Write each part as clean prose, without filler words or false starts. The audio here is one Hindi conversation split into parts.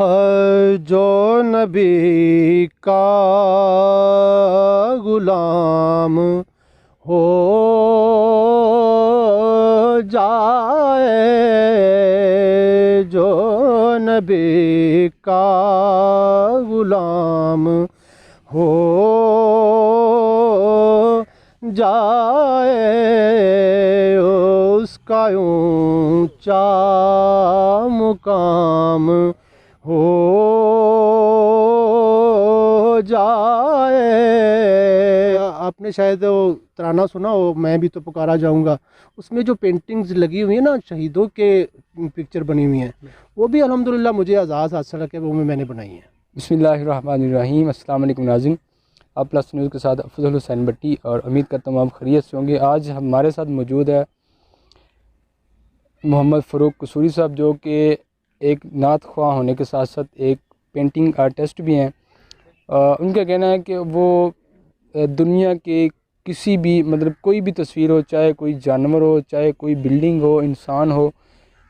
है जो नबी का गुलाम हो जाए, जो नबी का गुलाम हो जाए, उसका ऊंचा मुकाम हो जाए। आपने शायद वो तराना सुना हो, मैं भी तो पुकारा जाऊंगा। उसमें जो पेंटिंग्स लगी हुई है ना, शहीदों के पिक्चर बनी हुई हैं, वो भी अल्हम्दुलिल्लाह मुझे एजाज़ हासिल है कि वो मैंने बनाई है। बिस्मिल्लाहिर्रहमानिर्रहीम। अस्सलाम वालेकुम नाज़रीन, आप प्लस न्यूज़ के साथ अफजल हुसैन भट्टी, और उम्मीद करता हूँ आप खैरियत से होंगे। आज हमारे साथ मौजूद है मोहम्मद फ़रूक कसूरी साहब, जो कि एक नात ख्वाह होने के साथ साथ एक पेंटिंग आर्टिस्ट भी हैं। उनका कहना है कि वो दुनिया के किसी भी मतलब कोई भी तस्वीर हो, चाहे कोई जानवर हो, चाहे कोई बिल्डिंग हो, इंसान हो,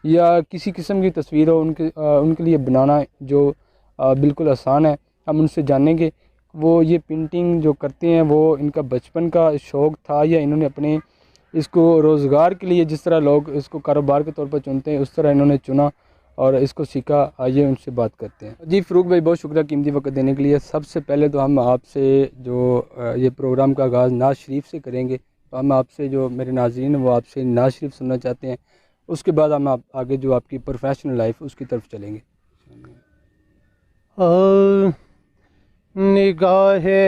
या किसी किस्म की तस्वीर हो, उनके लिए बनाना जो बिल्कुल आसान है। हम उनसे जानेंगे वो ये पेंटिंग जो करते हैं वो इनका बचपन का शौक़ था, या इन्होंने अपने इसको रोज़गार के लिए, जिस तरह लोग इसको कारोबार के तौर पर चुनते हैं, उस तरह इन्होंने चुना और इसको सीखा। आइए उनसे बात करते हैं। जी फ़रूक भाई, बहुत शुक्रिया कीमती वक्त देने के लिए। सबसे पहले तो हम आपसे जो ये प्रोग्राम का आगाज़ नाज शरीफ से करेंगे, तो हम आपसे जो मेरे नाज़रीन हैं वो आपसे नाज शरीफ सुनना चाहते हैं। उसके बाद हम आप आगे जो आपकी प्रोफेशनल लाइफ उसकी तरफ चलेंगे। निगाहे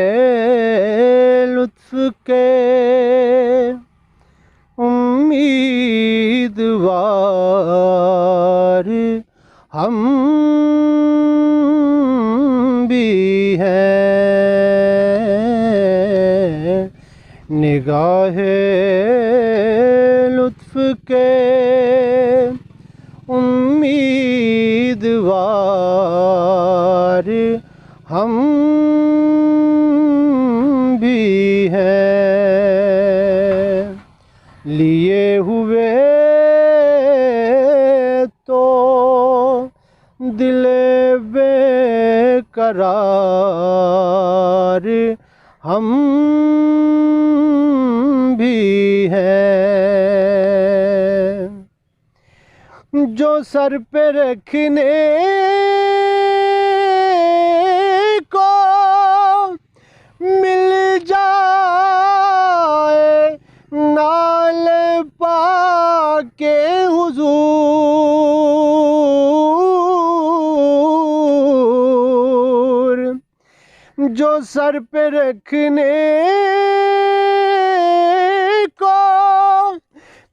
लुत्फ के उम्मीदवार हम भी हैं, निगाहे लुत्फ के उम्मीदवार हम भी हैं, लिए हुए तो दिले बेकरार हम भी हैं, जो सर पे रखने को मिल जाए नाल पाके हुजूर, जो सर पे रखने को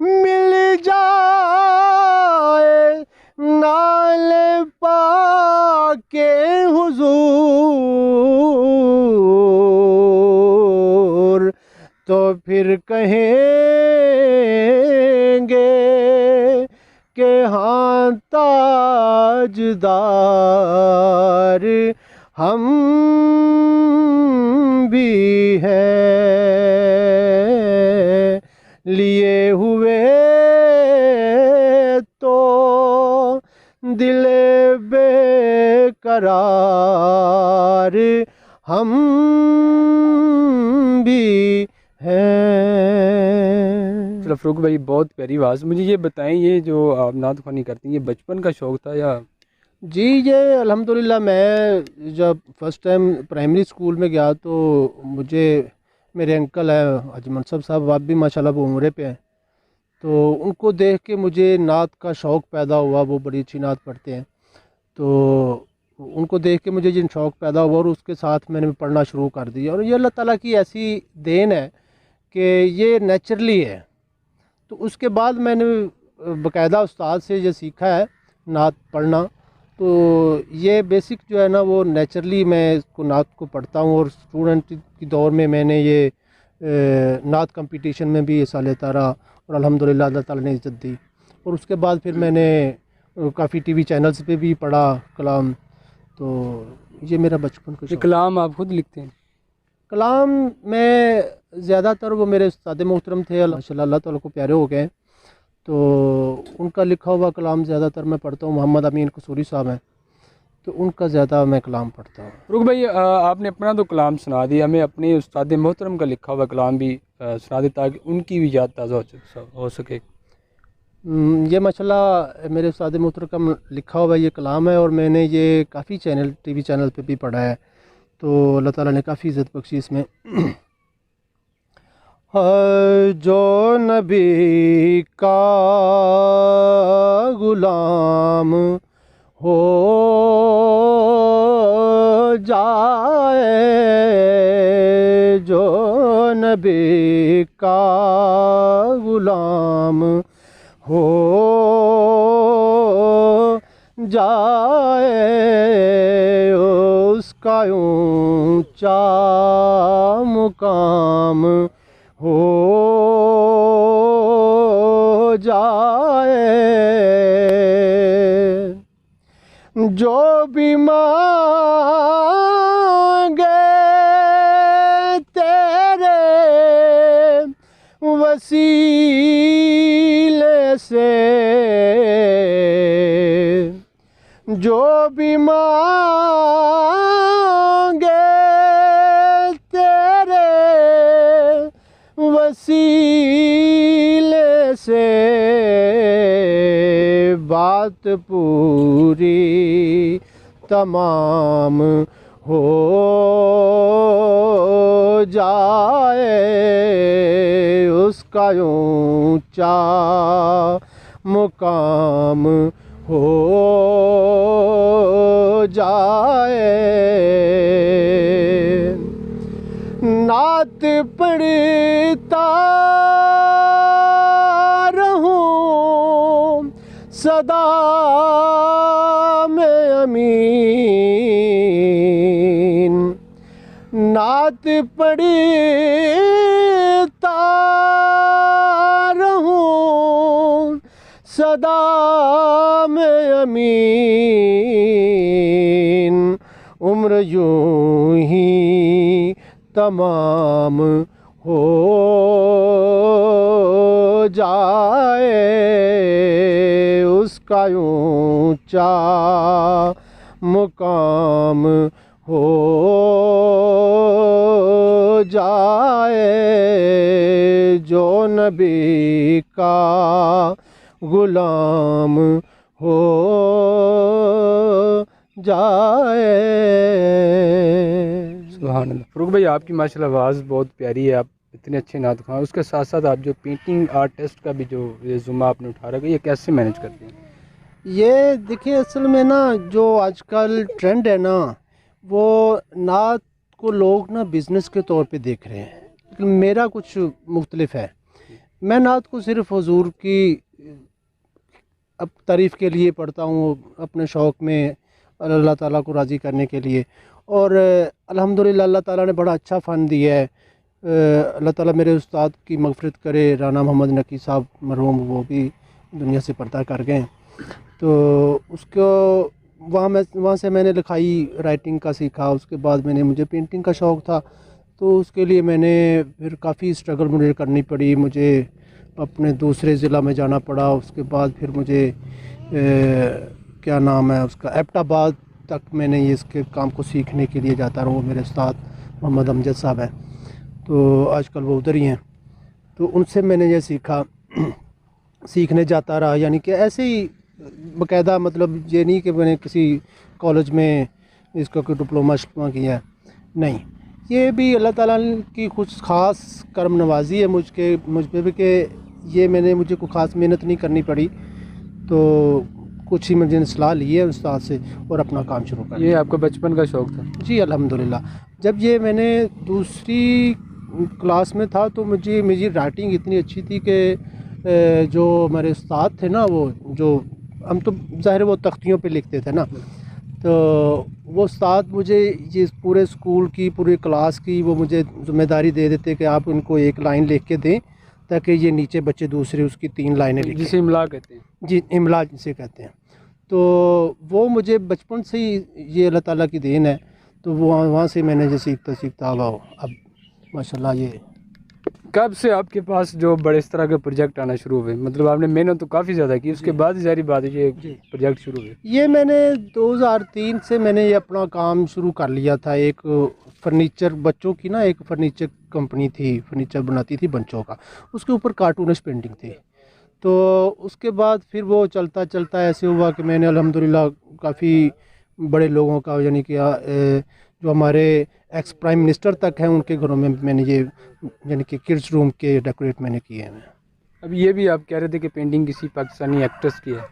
मिल जाए नाल पाके हुजूर, तो फिर कहेंगे कि हाँ ताजदार हम भी हैं, लिए हुए तो दिले बेकरार हम भी हैं। चलो फ़रूक भाई, बहुत प्यारी आवाज़। मुझे ये बताएं, ये जो आप नात ख़्वानी करती हैं, ये बचपन का शौक़ था या? जी, ये अल्हम्दुलिल्लाह मैं जब फ़र्स्ट टाइम प्राइमरी स्कूल में गया तो मुझे मेरे अंकल हैं हाजी मनसब साहब, आप भी माशाल्लाह वो उम्रे पे हैं, तो उनको देख के मुझे नात का शौक़ पैदा हुआ। वो बड़ी अच्छी नात पढ़ते हैं, तो उनको देख के मुझे ये शौक़ पैदा हुआ और उसके साथ मैंने पढ़ना शुरू कर दिया। और ये अल्लाह ताला की ऐसी देन है कि ये नेचुरली है। तो उसके बाद मैंने बाकायदा उस्ताद से ये सीखा है नात पढ़ना। तो ये बेसिक जो है ना वो नेचुरली मैं इसको नात को पढ़ता हूँ। और स्टूडेंट की दौर में मैंने ये नात कंपटीशन में भी हिस्सा लेता रहा और अल्हम्दुलिल्लाह अल्लाह ताला ने इज़्ज़त दी। और उसके बाद फिर मैंने काफ़ी टीवी चैनल्स पे भी पढ़ा कलाम। तो ये मेरा बचपन का ये शौक़। कलाम आप खुद लिखते हैं? कलाम में ज़्यादातर वो मेरे उस्ताद मोहतरम थे, माशाल्लाह अल्लाह ताला को प्यारे हो गए, तो उनका लिखा हुआ कलाम ज़्यादातर मैं पढ़ता हूँ। मोहम्मद अमीन कसूरी साहब हैं, तो उनका ज़्यादा मैं कलाम पढ़ता हूँ। रुक भाई, आपने अपना तो कलाम सुना दिया, हमें अपने उस्ताद मोहतरम का लिखा हुआ कलाम भी सुना दे ताकि उनकी भी याद ताज़ा हो सके। ये माशाल्लाह मेरे उस्ताद मोहतरम लिखा हुआ ये कलाम है, और मैंने ये काफ़ी चैनल टीवी चैनल पे भी पढ़ा है, तो अल्लाह ताला ने काफ़ी इज़्ज़त बख्शी इसमें। जो नबी का गुलाम हो जाए, जो नबी का गुलाम हो जाए, उसका ऊंचा मुकाम हो जाए। जो भी मांगे तेरे वसीले से, जो भी मांगे तेरे वसीले से, बात पूरी तमाम हो जाए, उसका ऊंचा मुकाम हो जाए। नात पढ़ता रहूं सदा में अमीन, नात पढ़ता रहूं सदा में अमीन, उम्र यूं ही तमाम हो जाए, उसका ऊंचा मुकाम हो जाए, जो नबी का गुलाम हो जाए। सुभान अल्लाह। फ़रूक भाई, आपकी माशाल्लाह आवाज़ बहुत प्यारी है, आप इतने अच्छे नात ख़्वां। उसके साथ साथ आप जो पेंटिंग आर्टिस्ट का भी जो ये ज़ुम्मा आपने उठा रखा है, ये कैसे मैनेज करते हैं? ये देखिए, असल में ना जो आजकल ट्रेंड है ना, वो नात को लोग ना बिज़नेस के तौर पे देख रहे हैं, लेकिन मेरा कुछ मुख्तलिफ है। मैं नात को सिर्फ़ हुज़ूर की अब तारीफ़ के लिए पढ़ता हूँ, अपने शौक़ में अल्लाह ताला को राज़ी करने के लिए। और अल्हम्दुलिल्लाह अल्लाह ताला ने बड़ा अच्छा फ़न दिया है। अल्लाह ताला मेरे उस्ताद की मग़फ़िरत करे, राना मोहम्मद नकी साहब मरहूम, वो भी दुनिया से पर्दा कर गए। तो उसको वहाँ से मैंने लिखाई राइटिंग का सीखा। उसके बाद मुझे पेंटिंग का शौक़ था, तो उसके लिए मैंने फिर काफ़ी स्ट्रगल मुझे करनी पड़ी। मुझे अपने दूसरे ज़िला में जाना पड़ा। उसके बाद फिर मुझे क्या नाम है उसका, एबटाबाद तक मैंने ये इसके काम को सीखने के लिए जाता रहा। मेरे उस्ताद मोहम्मद अमजद साहब हैं, तो आजकल वो उधर ही हैं। तो उनसे मैंने ये सीखा, सीखने जाता रहा। यानी कि ऐसे ही बाकायदा, मतलब ये नहीं कि मैंने किसी कॉलेज में इसका कोई डिप्लोमा किया है, नहीं। ये भी अल्लाह ताला की कुछ ख़ास करम नवाजी है मुझ पे भी, कि ये मुझे कोई ख़ास मेहनत नहीं करनी पड़ी। तो कुछ ही मैंने सलाह ली है उस्ताद से और अपना काम शुरू कर। ये आपका बचपन का शौक़ था? जी अल्हम्दुलिल्लाह। जब ये मैंने दूसरी क्लास में था, तो मेरी राइटिंग इतनी अच्छी थी कि जो मेरे उस्ताद थे ना, वो जो हम तो ज़ाहिर वो तख्तियों पे लिखते थे ना, तो वो उस्ताद मुझे ये पूरे स्कूल की, पूरी क्लास की वो मुझे ज़िम्मेदारी दे देते कि आप इनको एक लाइन लिख के दें, ताकि ये नीचे बच्चे दूसरे उसकी 3 लाइनें लिखें, जिसे इमला कहते हैं। जी, इमला जिसे कहते हैं। तो वो मुझे बचपन से ही ये अल्लाह ताला की देन है। तो वो वहाँ से मैंने जो सीखता अब माशाल्लाह ये कब से आपके पास जो बड़े इस तरह के प्रोजेक्ट आना शुरू हुए? मतलब आपने मेहनत तो काफ़ी ज़्यादा की, उसके बाद ही सारी बात है ये जी। प्रोजेक्ट शुरू हुए। ये मैंने 2003 से मैंने ये अपना काम शुरू कर लिया था। एक फर्नीचर बच्चों की ना, एक फर्नीचर कंपनी थी, फर्नीचर बनाती थी बच्चों का, उसके ऊपर कार्टूनिस्ट पेंटिंग थी। तो उसके बाद फिर वो चलता चलता ऐसे हुआ कि मैंने अल्हम्दुलिल्लाह काफ़ी बड़े लोगों का, यानी कि जो हमारे एक्स प्राइम मिनिस्टर तक हैं उनके घरों में मैंने ये, यानी कि किड्स रूम के डेकोरेट मैंने किए हैं। अब ये भी आप कह रहे थे कि पेंटिंग किसी पाकिस्तानी एक्ट्रेस की है।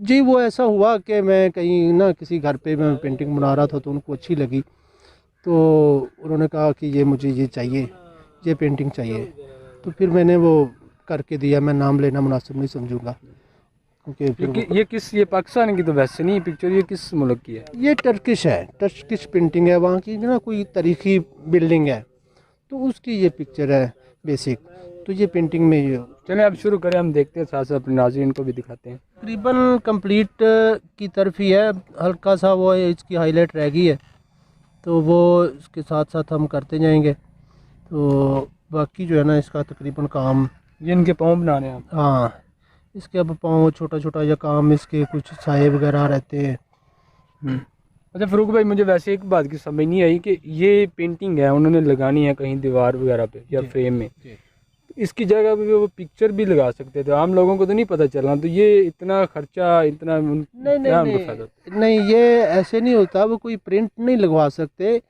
जी, वो ऐसा हुआ कि मैं कहीं ना किसी घर पे मैं पेंटिंग बना रहा था तो उनको अच्छी लगी, तो उन्होंने कहा कि ये मुझे ये चाहिए, ये पेंटिंग चाहिए। तो फिर मैंने वो करके दिया। मैं नाम लेना मुनासिब नहीं समझूंगा, क्योंकि फिर ये पाकिस्तान की तो वैसे नहीं पिक्चर, ये किस मुल्क की है? ये टर्किश है, टर्किश पेंटिंग है। वहाँ की ना कोई तारीखी बिल्डिंग है, तो उसकी ये पिक्चर है बेसिक। तो ये पेंटिंग में ये चलें आप शुरू करें, हम देखते हैं, साथ साथ अपने नाज़रीन को भी दिखाते हैं। तकरीबन कंप्लीट की तरफ ही है, हल्का सा वो है, इसकी हाईलाइट रह गई है, तो वो इसके साथ साथ हम करते जाएंगे। तो बाकी जो है ना इसका तकरीबन काम, ये इनके पाँव बना रहे हैं आप? हाँ, इसके अब पाँव छोटा छोटा या काम, इसके कुछ साए वगैरह रहते हैं। अच्छा फ़रूक भाई, मुझे वैसे एक बात की समझ नहीं आई कि ये पेंटिंग है उन्होंने लगानी है कहीं दीवार वगैरह पे या फ्रेम में, इसकी जगह पे वो पिक्चर भी लगा सकते थे, आम लोगों को तो नहीं पता चलना। तो ये इतना खर्चा, इतना नहीं क्या नहीं उनको फ़ायदा? नहीं नहीं, ये ऐसे नहीं होता। वो कोई प्रिंट नहीं लगवा सकते।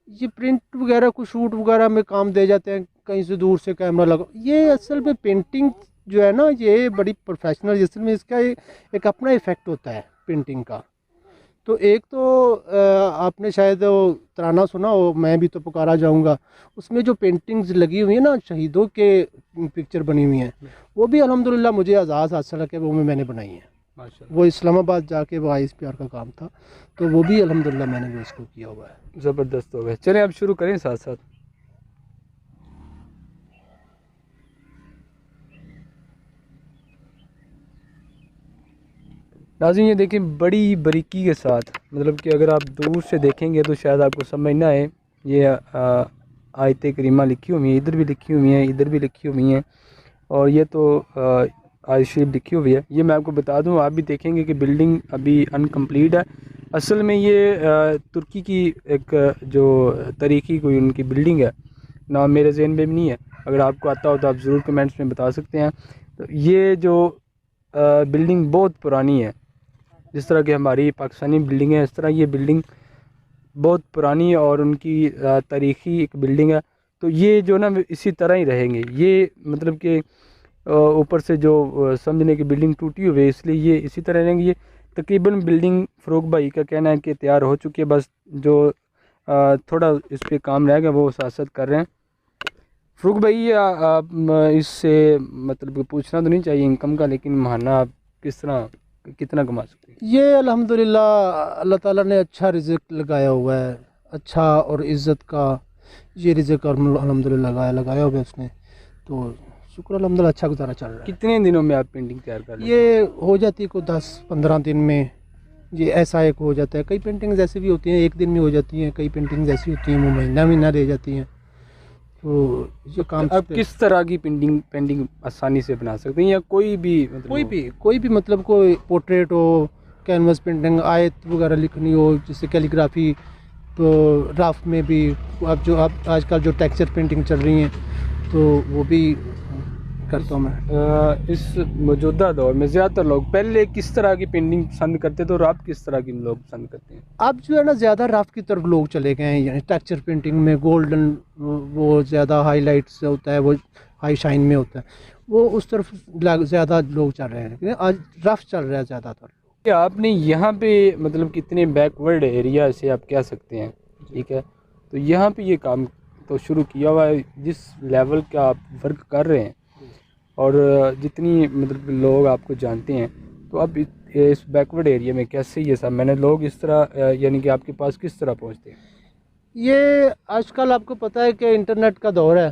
ये प्रिंट वगैरह को शूट वगैरह में काम दे जाते हैं, कहीं से दूर से कैमरा लगा। ये असल में पेंटिंग जो है ना, ये बड़ी प्रोफेशनल, असल में इसका एक अपना इफेक्ट होता है पेंटिंग का। तो एक तो आपने शायद वो तराना सुना हो, मैं भी तो पुकारा जाऊंगा, उसमें जो पेंटिंग्स लगी हुई है ना, शहीदों के पिक्चर बनी हुई हैं, वो भी अल्हम्दुलिल्लाह मुझे एजाज़ हासिल है कि वो मैंने बनाई है। माशाल्लाह, वो इस्लामाबाद जाके वो ISPR का काम था, तो वो भी अल्हम्दुलिल्लाह मैंने भी उसको किया हुआ है। ज़बरदस्त हो गए। चलें आप शुरू करें साथ साथ। नाज़रीन ये देखें, बड़ी बारीकी के साथ, मतलब कि अगर आप दूर से देखेंगे तो शायद आपको समझ ना आए। ये आयत करीमा लिखी हुई है, इधर भी लिखी हुई है, इधर भी लिखी हुई हैं, और ये तो आयत शरीफ लिखी हुई है। ये मैं आपको बता दूं, आप भी देखेंगे कि बिल्डिंग अभी अनकम्प्लीट है। असल में ये तुर्की की एक जो तारीखी कोई उनकी बिल्डिंग है, नाम मेरे जहन में भी नहीं है, अगर आपको आता हो तो आप ज़रूर कमेंट्स में बता सकते हैं। तो ये जो बिल्डिंग बहुत पुरानी है, जिस तरह की हमारी पाकिस्तानी बिल्डिंग है, इस तरह ये बिल्डिंग बहुत पुरानी और उनकी तारीख़ी एक बिल्डिंग है। तो ये जो ना इसी तरह ही रहेंगे। ये मतलब कि ऊपर से जो समझने की बिल्डिंग टूटी हुई है, इसलिए ये इसी तरह रहेंगे। ये तकरीबन बिल्डिंग फ़रूक भाई का कहना है कि तैयार हो चुकी है, बस जो थोड़ा इस पर काम रह गया वो साथ साथ कर रहे हैं। फ़रूक भाई ये आप इससे मतलब कि पूछना तो नहीं चाहिए इनकम का, लेकिन महाना आप किस तरह कितना कमा सकते हैं? ये अल्हम्दुलिल्लाह अल्लाह ताला ने अच्छा रिज़्क लगाया हुआ है, अच्छा और इज़्ज़त का ये रिज़्क अल्हम्दुलिल्लाह लगाया हुआ है उसने। तो शुक्र अल्हम्दुलिल्लाह, अच्छा गुजारा चल रहा है। कितने दिनों में आप पेंटिंग तैयार कर लेते हैं? ये हो जाती है को 10-15 दिन में, ये ऐसा एक हो जाता है। कई पेंटिंग्स ऐसी भी होती हैं एक दिन में हो जाती हैं, कई पेंटिंग्स ऐसी होती हैं वो महीना महीना रह जाती हैं। तो ये काम आप किस तरह की पेंटिंग आसानी से बना सकते हैं, या कोई भी मतलब कोई भी मतलब कोई पोर्ट्रेट हो, कैनवस पेंटिंग, आयत वगैरह लिखनी हो, जैसे कैलीग्राफी, तो रफ में भी अब आजकल जो टेक्सचर पेंटिंग चल रही हैं तो वो भी करता हूँ मैं। इस मौजूदा दौर में ज़्यादातर लोग पहले किस तरह की पेंटिंग पसंद करते थे और आप किस तरह की लोग पसंद करते हैं? अब जो है ना ज़्यादा रफ की तरफ लोग चले गए हैं, यानी टेक्सचर पेंटिंग में गोल्डन वो ज़्यादा हाईलाइट्स होता है, वो हाई शाइन में होता है, वो उस तरफ ज़्यादा लोग चल रहे हैं, लेकिन आज रफ चल रहा है ज़्यादातर। क्या आपने यहाँ पे मतलब कितने बैकवर्ड एरिया से आप कह सकते हैं, ठीक है, तो यहाँ पे ये काम तो शुरू किया हुआ है, जिस लेवल का आप वर्क कर रहे हैं और जितनी मतलब लोग आपको जानते हैं, तो अब इस बैकवर्ड एरिया में कैसे ये सब मैंने लोग इस तरह यानी कि आपके पास किस तरह पहुँचते हैं? ये आजकल आपको पता है कि इंटरनेट का दौर है,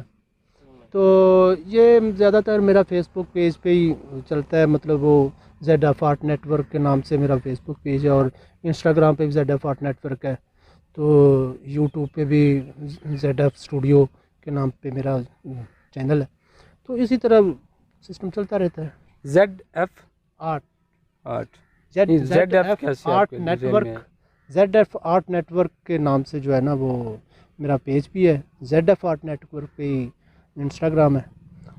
तो ये ज़्यादातर मेरा फेसबुक पेज पे ही चलता है। मतलब वो ZF आर्ट नेटवर्क के नाम से मेरा फेसबुक पेज है, और इंस्टाग्राम पे भी ZF आर्ट नेटवर्क है, तो यूट्यूब पे भी ZF स्टूडियो के नाम पे मेरा चैनल है। तो इसी तरह सिस्टम चलता रहता है। ZF आर्ट आर्ट ZF कैसे आर्ट आपके जहन में नेटवर्क, है? ZF आर्ट नेटवर्क के नाम से जो है ना वो मेरा पेज भी है। ZF आर्ट नेटवर्क पे इंस्टाग्राम है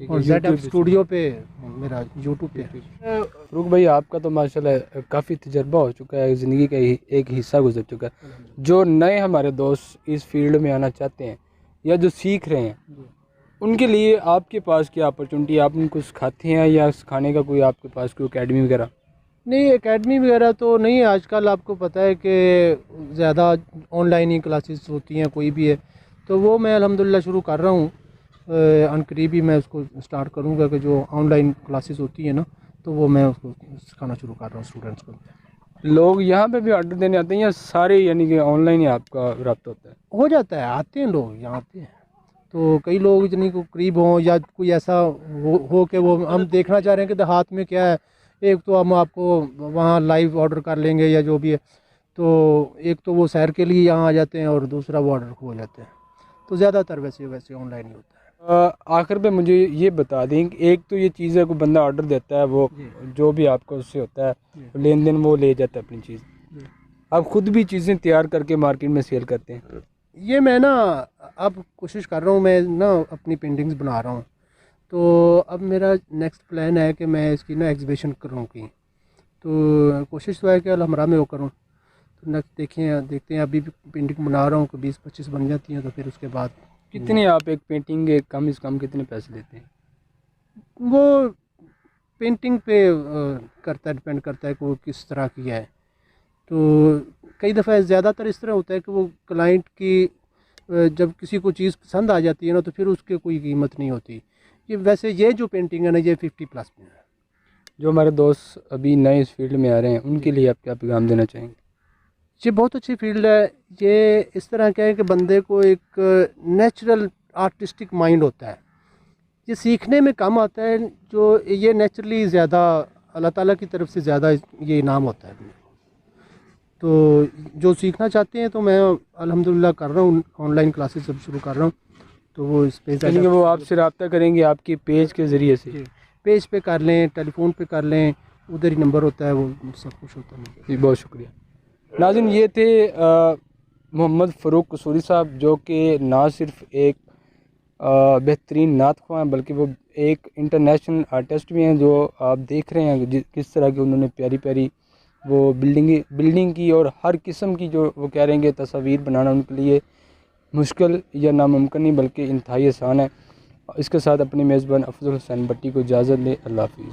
और YouTube ZF पे स्टूडियो पे मेरा यूट्यूब पे है। फ़रूक भाई, आपका तो माशाल्लाह काफ़ी तजर्बा हो चुका है, ज़िंदगी का एक हिस्सा गुजर चुका है। जो नए हमारे दोस्त इस फील्ड में आना चाहते हैं या जो सीख रहे हैं, उनके लिए आपके पास क्या अपॉर्चुनिटी, आप उनको सिखाते हैं या सिखाने का कोई आपके पास कोई अकेडमी वगैरह? नहीं, एकेडमी वगैरह तो नहीं है। आजकल आपको पता है कि ज़्यादा ऑनलाइन ही क्लासेस होती हैं, कोई भी है। तो वो मैं अल्हम्दुलिल्लाह शुरू कर रहा हूँ। अनकरीब ही मैं उसको स्टार्ट करूँगा कि जो ऑनलाइन क्लासेस होती हैं ना, तो वो मैं उसको सिखाना शुरू कर रहा हूँ स्टूडेंट्स को। लोग यहाँ पे भी ऑर्डर देने आते हैं या सारे यानी कि ऑनलाइन ही आपका रब्ता होता है? हो जाता है, आते हैं लोग, यहाँ आते हैं। तो कई लोग जिन्हीं को करीब हों या कोई ऐसा हो कि वो हम देखना चाह रहे हैं कि देहात में क्या है, एक तो हम आपको वहाँ लाइव ऑर्डर कर लेंगे या जो भी है। तो एक तो वो सैर के लिए यहाँ आ जाते हैं और दूसरा वो ऑर्डर हो जाते हैं। तो ज़्यादातर वैसे ऑनलाइन ही होता है। आखिर पे मुझे ये बता दें कि एक तो ये चीज़ है, कोई बंदा ऑर्डर देता है, वो जो भी आपको उससे होता है लेन देन, वो ले जाता है अपनी चीज़। आप खुद भी चीज़ें तैयार करके मार्केट में सेल करते हैं? ये मैं ना अब कोशिश कर रहा हूँ, मैं ना अपनी पेंटिंग्स बना रहा हूँ। तो अब मेरा नेक्स्ट प्लान है कि मैं इसकी ना एग्जीबिशन करूँ की। तो कोशिश तो है कि अलहमरा में वो करूँ। तो नेक्स्ट देखते हैं। अभी भी पेंटिंग बना रहा हूँ, कि 20-25 बन जाती हैं तो फिर उसके बाद कितने आप एक पेंटिंग के कम से कम कितने पैसे लेते हैं? वो पेंटिंग पे करता है, डिपेंड करता है कि वो किस तरह की है। तो कई दफ़ा ज़्यादातर इस तरह होता है कि वो क्लाइंट की जब किसी को चीज़ पसंद आ जाती है ना, तो फिर उसके कोई कीमत नहीं होती। ये जो पेंटिंग है ना, ये 50+ में है। जो हमारे दोस्त अभी नए इस फील्ड में आ रहे हैं, उनके लिए आप क्या पैगाम देना चाहेंगे? ये बहुत अच्छी फील्ड है। ये इस तरह का है कि बंदे को एक नेचुरल आर्टिस्टिक माइंड होता है। ये सीखने में कम आता है, जो ये नेचुरली ज़्यादा अल्लाह ताला की तरफ से ज़्यादा ये इनाम होता है। तो जो सीखना चाहते हैं तो मैं अल्हम्दुलिल्लाह कर रहा हूँ, ऑनलाइन क्लासेस अब शुरू कर रहा हूँ। तो वो इस पे यानी कि वो आपसे रब्ता करेंगे आपके पेज के ज़रिए से? पेज पे कर लें, टेलीफोन पे कर लें, उधर ही नंबर होता है, वो सब कुछ होता है। जी, बहुत शुक्रिया। नाज़रीन, ये थे मोहम्मद फ़रूक कसूरी साहब, जो कि ना सिर्फ़ एक बेहतरीन नात ख्वां हैं, बल्कि वो एक इंटरनेशनल आर्टिस्ट भी हैं। जो आप देख रहे हैं किस तरह की उन्होंने प्यारी प्यारी वो बिल्डिंग की और हर किस्म की जो वो कह रहे हैं कि तस्वीर बनाना उनके लिए मुश्किल या नामुमकिन नहीं, बल्कि इंतहाई आसान है। इसके साथ अपनी मेज़बान अफजल हुसैन भट्टी को इजाज़त लें। अल्लाह हाफ़िज़।